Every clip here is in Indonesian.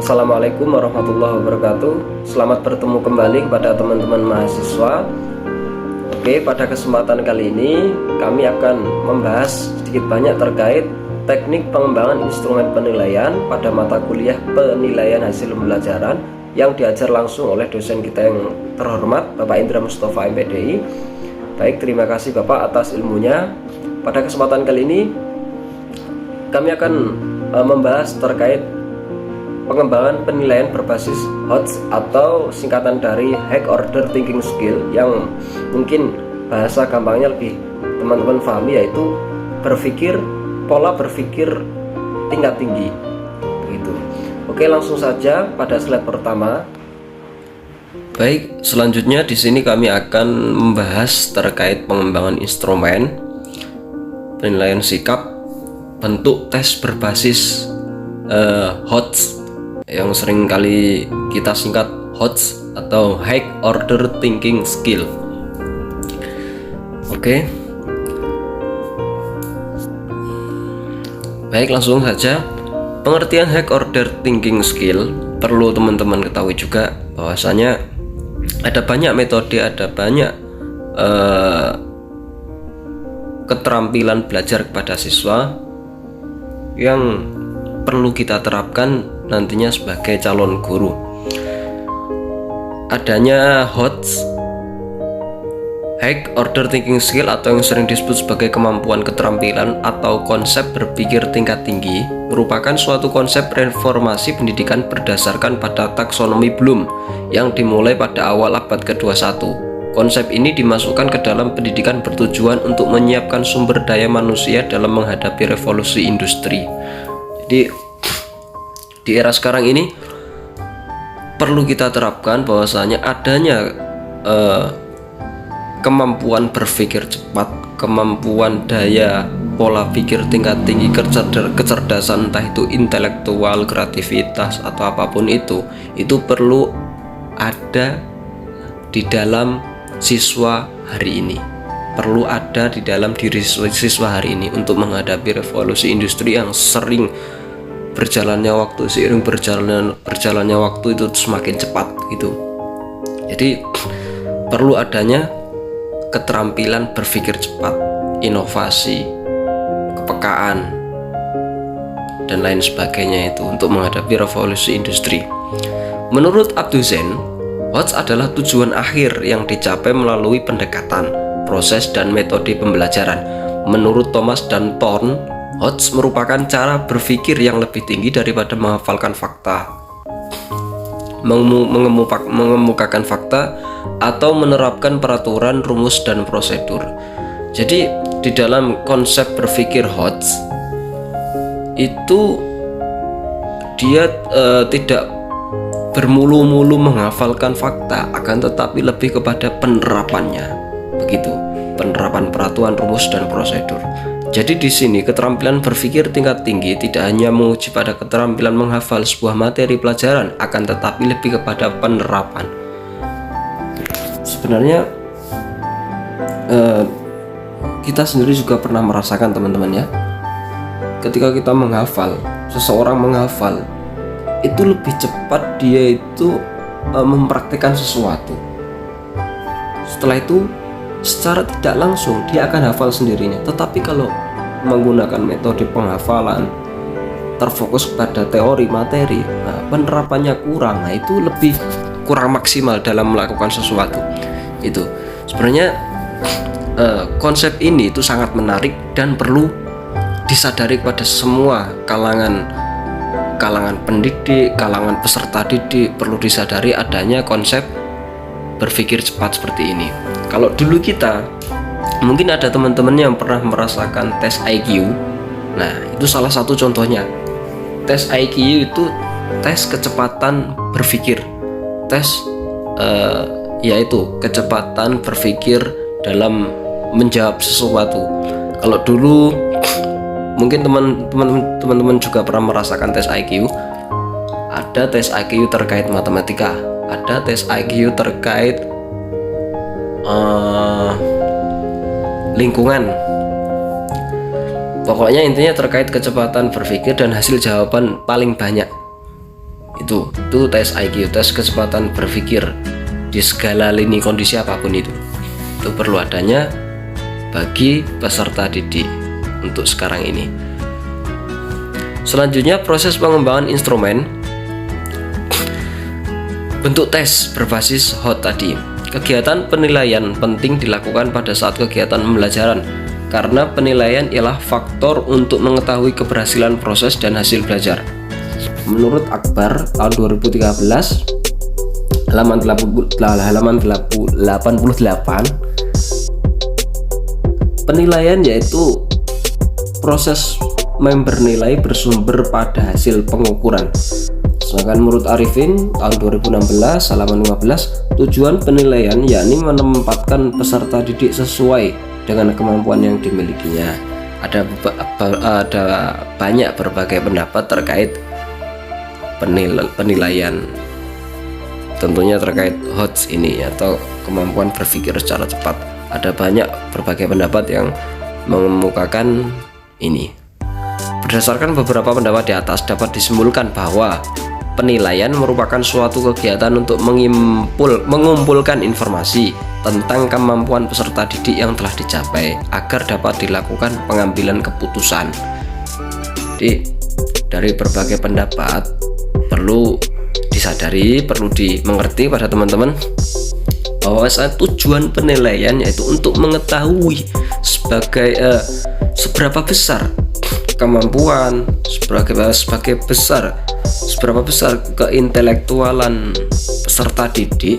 Assalamualaikum warahmatullahi wabarakatuh. Selamat bertemu kembali kepada teman-teman mahasiswa. Oke, pada kesempatan kali ini kami akan membahas sedikit banyak terkait teknik pengembangan instrumen penilaian pada mata kuliah penilaian hasil pembelajaran yang diajar langsung oleh dosen kita yang terhormat Bapak Indra Mustafa MPDI. Baik, terima kasih Bapak atas ilmunya. Pada kesempatan kali ini kami akan membahas terkait pengembangan penilaian berbasis HOTS atau singkatan dari High Order Thinking Skill, yang mungkin bahasa gampangnya lebih teman-teman pahami, yaitu pola berpikir tingkat tinggi begitu. Oke, langsung saja pada slide pertama. Baik, selanjutnya di sini kami akan membahas terkait pengembangan instrumen penilaian sikap bentuk tes berbasis HOTS yang sering kali kita singkat HOTS atau High Order Thinking Skill. Oke. Baik, langsung saja. Pengertian High Order Thinking Skill perlu teman-teman ketahui juga bahwasanya ada banyak metode, ada banyak keterampilan belajar kepada siswa yang perlu kita terapkan nantinya sebagai calon guru. Adanya HOTS, High Order Thinking Skill, atau yang sering disebut sebagai kemampuan keterampilan atau konsep berpikir tingkat tinggi, merupakan suatu konsep reformasi pendidikan berdasarkan pada taksonomi Bloom yang dimulai pada awal abad ke-21. Konsep ini dimasukkan ke dalam pendidikan bertujuan untuk menyiapkan sumber daya manusia dalam menghadapi revolusi industri. Jadi di era sekarang ini perlu kita terapkan bahwasanya adanya kemampuan berpikir cepat, kemampuan daya pola pikir tingkat tinggi, kecerdasan, entah itu intelektual, kreativitas atau apapun itu perlu ada di dalam siswa hari ini, perlu ada di dalam diri siswa hari ini untuk menghadapi revolusi industri yang sering berjalannya waktu, seiring berjalannya waktu itu semakin cepat gitu. Jadi perlu adanya keterampilan berpikir cepat, inovasi, kepekaan, dan lain sebagainya itu untuk menghadapi revolusi industri. Menurut Abduzen, HOTS adalah tujuan akhir yang dicapai melalui pendekatan, proses, dan metode pembelajaran. Menurut Thomas dan Thorne, HOTS merupakan cara berpikir yang lebih tinggi daripada menghafalkan fakta, mengemukakan fakta, atau menerapkan peraturan, rumus, dan prosedur. Jadi di dalam konsep berpikir HOTS itu dia tidak bermulu-mulu menghafalkan fakta, akan tetapi lebih kepada penerapannya, begitu, penerapan peraturan, rumus, dan prosedur. Jadi di sini keterampilan berpikir tingkat tinggi tidak hanya menguji pada keterampilan menghafal sebuah materi pelajaran, akan tetapi lebih kepada penerapan. Sebenarnya kita sendiri juga pernah merasakan, teman-teman ya, ketika kita menghafal, seseorang menghafal itu lebih cepat dia itu mempraktikkan sesuatu. Setelah itu secara tidak langsung dia akan hafal sendirinya. Tetapi kalau menggunakan metode penghafalan terfokus pada teori materi, penerapannya kurang, itu lebih kurang maksimal dalam melakukan sesuatu. Itu sebenarnya konsep ini itu sangat menarik dan perlu disadari kepada semua kalangan pendidik, kalangan peserta didik. Perlu disadari adanya konsep berpikir cepat seperti ini. Kalau dulu kita, mungkin ada teman-teman yang pernah merasakan tes IQ. Nah, itu salah satu contohnya. Tes IQ itu tes kecepatan berpikir, tes yaitu kecepatan berpikir dalam menjawab sesuatu. Kalau dulu mungkin teman-teman juga pernah merasakan tes IQ. Ada tes IQ terkait matematika, ada tes IQ terkait lingkungan. Pokoknya intinya terkait kecepatan berpikir dan hasil jawaban paling banyak. Itu tes IQ, tes kecepatan berpikir di segala lini kondisi apapun itu perlu adanya bagi peserta didik untuk sekarang ini. Selanjutnya proses pengembangan instrumen. Bentuk tes berbasis HOT tadi. Kegiatan penilaian penting dilakukan pada saat kegiatan pembelajaran karena penilaian ialah faktor untuk mengetahui keberhasilan proses dan hasil belajar. Menurut Akbar tahun 2013 halaman 88, penilaian yaitu proses member nilai bersumber pada hasil pengukuran. Sedangkan menurut Arifin tahun 2016 halaman 15, tujuan penilaian yakni menempatkan peserta didik sesuai dengan kemampuan yang dimilikinya. Ada banyak berbagai pendapat terkait penilaian, tentunya terkait HOTS ini atau kemampuan berpikir secara cepat. Ada banyak berbagai pendapat yang mengemukakan ini. Berdasarkan beberapa pendapat di atas, dapat disimpulkan bahwa penilaian merupakan suatu kegiatan untuk mengumpulkan informasi tentang kemampuan peserta didik yang telah dicapai agar dapat dilakukan pengambilan keputusan. Jadi dari berbagai pendapat perlu disadari, perlu dimengerti pada teman-teman bahwa tujuan penilaian yaitu untuk mengetahui seberapa besar kemampuan, seberapa besar keintelektualan peserta didik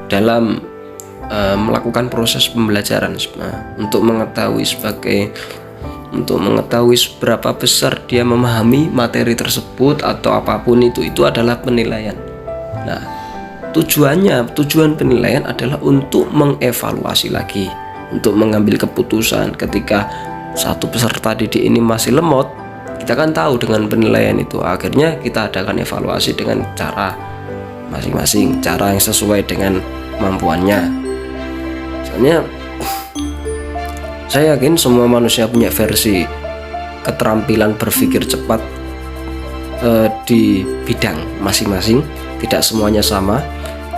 dalam melakukan proses pembelajaran, untuk mengetahui seberapa besar dia memahami materi tersebut atau apapun itu adalah penilaian. Nah, tujuan penilaian adalah untuk mengevaluasi lagi, untuk mengambil keputusan. Ketika satu peserta didik ini masih lemot, kita kan tahu dengan penilaian itu, akhirnya kita adakan evaluasi dengan cara masing-masing, cara yang sesuai dengan kemampuannya. Soalnya saya yakin semua manusia punya versi keterampilan berpikir cepat di bidang masing-masing, tidak semuanya sama.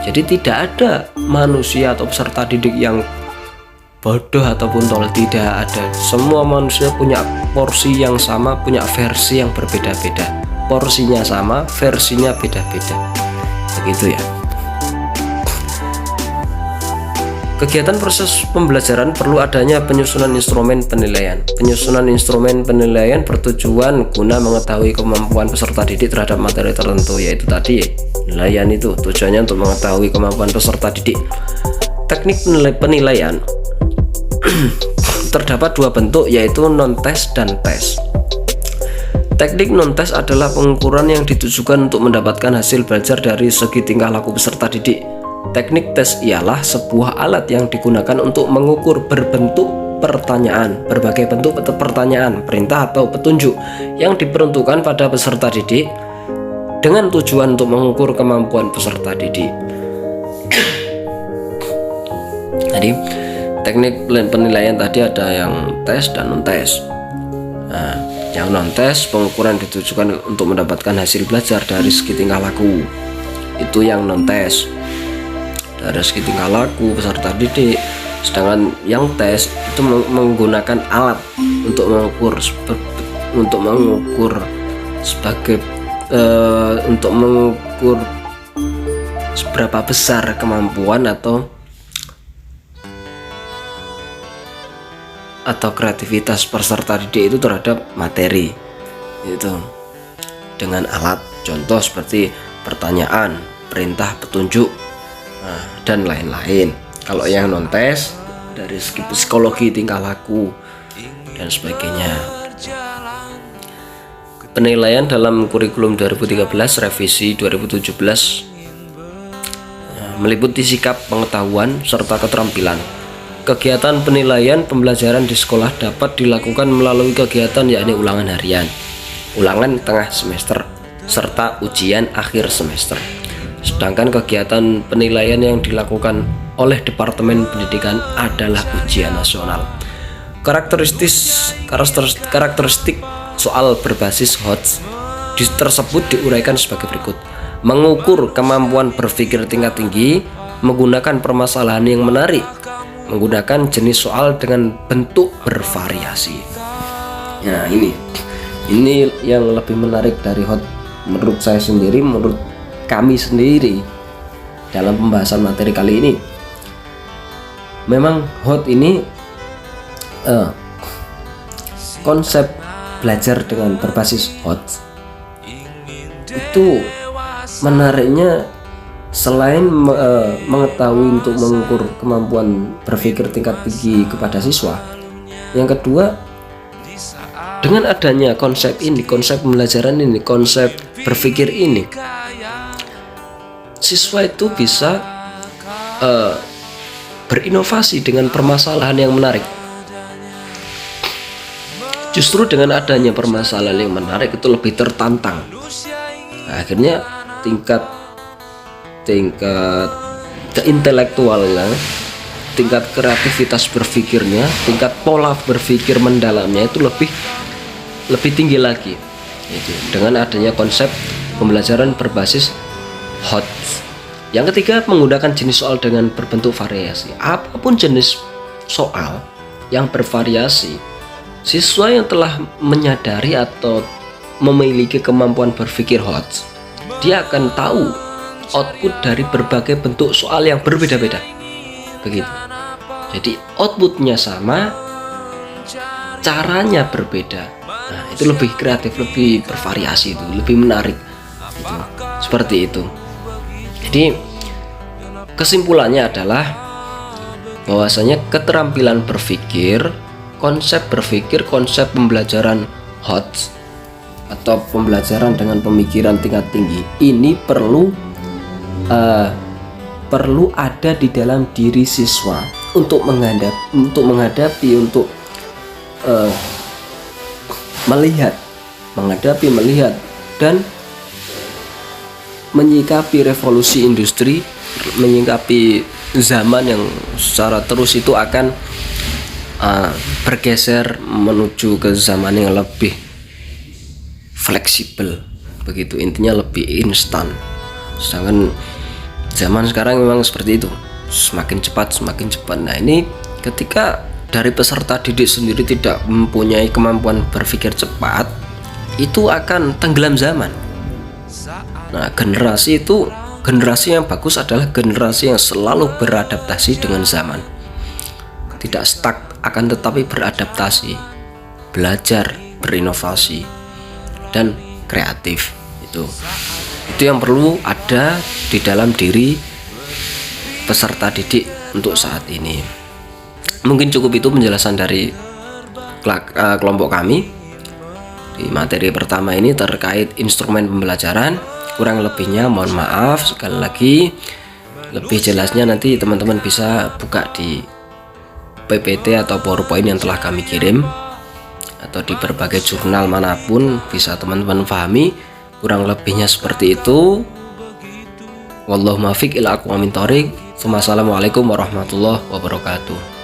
Jadi tidak ada manusia atau peserta didik yang bodoh ataupun tolol, tidak ada. Semua manusia punya porsi yang sama, punya versi yang berbeda-beda. Porsinya sama, versinya beda-beda. Begitu ya. Kegiatan proses pembelajaran perlu adanya penyusunan instrumen penilaian. Penyusunan instrumen penilaian bertujuan guna mengetahui kemampuan peserta didik terhadap materi tertentu, yaitu tadi penilaian itu tujuannya untuk mengetahui kemampuan peserta didik. Teknik penilaian terdapat dua bentuk, yaitu non-tes dan tes. Teknik non-tes adalah pengukuran yang ditujukan untuk mendapatkan hasil belajar dari segi tingkah laku peserta didik. Teknik tes ialah sebuah alat yang digunakan untuk mengukur berbentuk pertanyaan, berbagai bentuk pertanyaan, perintah atau petunjuk yang diperuntukkan pada peserta didik dengan tujuan untuk mengukur kemampuan peserta didik. Jadi teknik penilaian tadi ada yang tes dan non-tes. Nah, yang non-tes pengukuran ditujukan untuk mendapatkan hasil belajar dari segi tingkah laku. Itu yang non-tes, dari segi tingkah laku peserta didik. Sedangkan yang tes itu menggunakan alat untuk mengukur seberapa besar kemampuan atau kreativitas peserta didik itu terhadap materi itu dengan alat, contoh seperti pertanyaan, perintah, petunjuk, dan lain-lain. Kalau yang non-tes dari segi psikologi, tingkah laku, dan sebagainya. Penilaian dalam kurikulum 2013 revisi 2017 meliputi sikap, pengetahuan, serta keterampilan. Kegiatan penilaian pembelajaran di sekolah dapat dilakukan melalui kegiatan yakni ulangan harian, ulangan tengah semester, serta ujian akhir semester. Sedangkan kegiatan penilaian yang dilakukan oleh Departemen Pendidikan adalah ujian nasional. Karakteristik soal berbasis HOTS. tersebut diuraikan sebagai berikut. Mengukur kemampuan berpikir tingkat tinggi menggunakan permasalahan yang menarik, menggunakan jenis soal dengan bentuk bervariasi. Nah, ini yang lebih menarik dari HOT menurut saya sendiri, menurut kami sendiri dalam pembahasan materi kali ini. Memang HOT ini konsep belajar dengan berbasis HOT itu menariknya selain mengetahui untuk mengukur kemampuan berpikir tingkat tinggi kepada siswa. Yang kedua, dengan adanya konsep ini, konsep pembelajaran ini, konsep berpikir ini, siswa itu bisa berinovasi dengan permasalahan yang menarik. Justru dengan adanya permasalahan yang menarik itu lebih tertantang. Nah, akhirnya tingkat keintelektualnya, tingkat kreativitas berpikirnya, tingkat pola berpikir mendalamnya itu lebih tinggi lagi. Itu dengan adanya konsep pembelajaran berbasis HOT. Yang ketiga, menggunakan jenis soal dengan berbentuk variasi. Apapun jenis soal yang bervariasi, siswa yang telah menyadari atau memiliki kemampuan berpikir HOT, dia akan tahu output dari berbagai bentuk soal yang berbeda-beda. Begitu. Jadi outputnya sama, caranya berbeda. Nah, itu lebih kreatif, lebih bervariasi, itu lebih menarik. Itu. Seperti itu. Jadi kesimpulannya adalah bahwasanya keterampilan berpikir, konsep pembelajaran HOT atau pembelajaran dengan pemikiran tingkat tinggi ini perlu ada di dalam diri siswa untuk menghadapi melihat dan menyikapi revolusi industri, menyikapi zaman yang secara terus itu akan bergeser menuju ke zaman yang lebih fleksibel, begitu, intinya lebih instan. Sedangkan zaman sekarang memang seperti itu, semakin cepat. Nah, ini ketika dari peserta didik sendiri tidak mempunyai kemampuan berpikir cepat, itu akan tenggelam zaman. Nah, generasi yang bagus adalah generasi yang selalu beradaptasi dengan zaman, tidak stuck, akan tetapi beradaptasi, belajar, berinovasi, dan kreatif. Itu yang perlu ada di dalam diri peserta didik untuk saat ini. Mungkin cukup itu penjelasan dari kelompok kami di materi pertama ini terkait instrumen pembelajaran. Kurang lebihnya mohon maaf. Sekali lagi, lebih jelasnya nanti teman-teman bisa buka di PPT atau PowerPoint yang telah kami kirim, atau di berbagai jurnal manapun bisa teman-teman pahami. Kurang lebihnya seperti itu. Wallahu muwaffiq ila aqwamit thoriq. Wassalamualaikum warahmatullahi wabarakatuh.